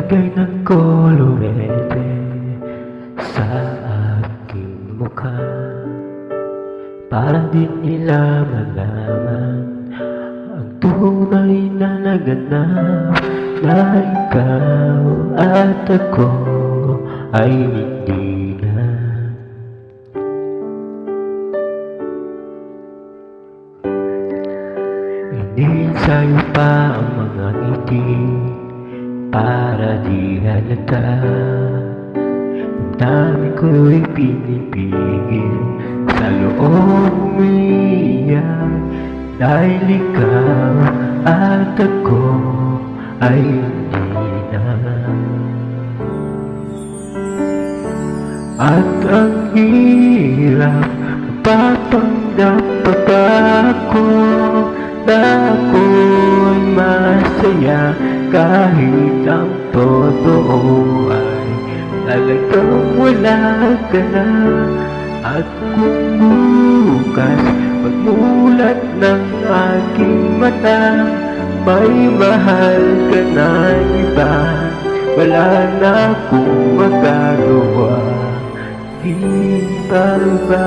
Naglagay ng kolorete sa aking mukha para di nila malaman ang tunay na naganap, na ikaw at ako ay hindi na. Inisayo pa ang mga ngiti para di halata. Ang dami ko'y pinipigil sa loob umiiyak, dahil ikaw at ako ay hindi na. At ang hirap, papanggap pa ba ako na ako'y masaya kahit ang totoo ay talagang wala ka na. At kung bukas magmulat ng aking mata, may mahal ka na iba, wala na akong magagawa. Di ba ba?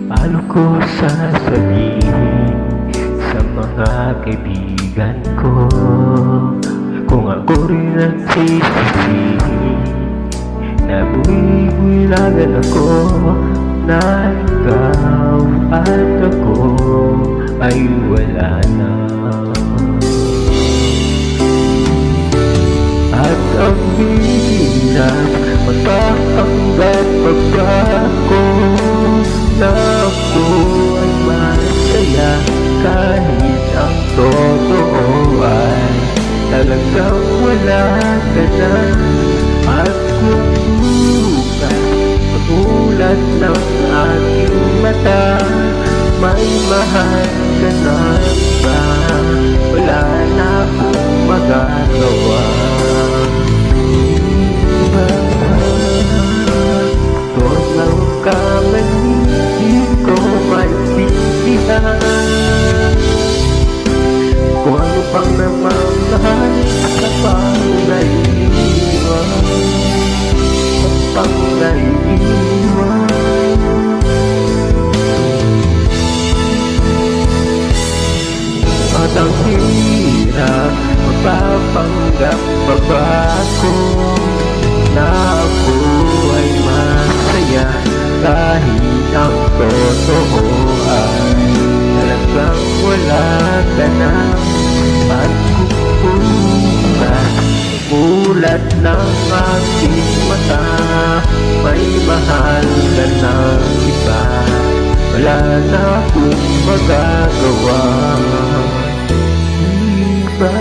Paano ko sasabihin sa mga kaibigan ko kung ako rin ang sisisihin na buhay-buhilagan ako, na ikaw at ako ay wala na. At ang hirap, magpapanggap pa ba ako na ako ay masaya kahit ang totoo ay talagang wala ka na. At kung bukas magulat ng aking mata, may mahal ka na iba, wala na akong magagawa. Diba? Ito ang kamali, di ko maintindihan kung ano pang namamahal sa pang naiiwan, sa pang naiiwan. At ang hirap, magpapanggap pa ba ako na ako ay masaya kahit ang totoo ay talagang wala ka na. At kung ulat ng aking mata, may mahal ka na iba, wala na akong magagawa. Diba?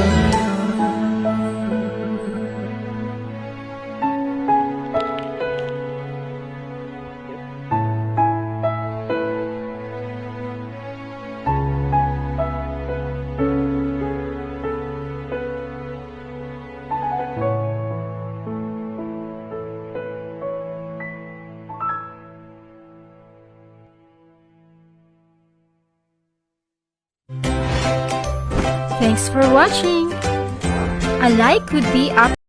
Thanks for watching. A like would be up.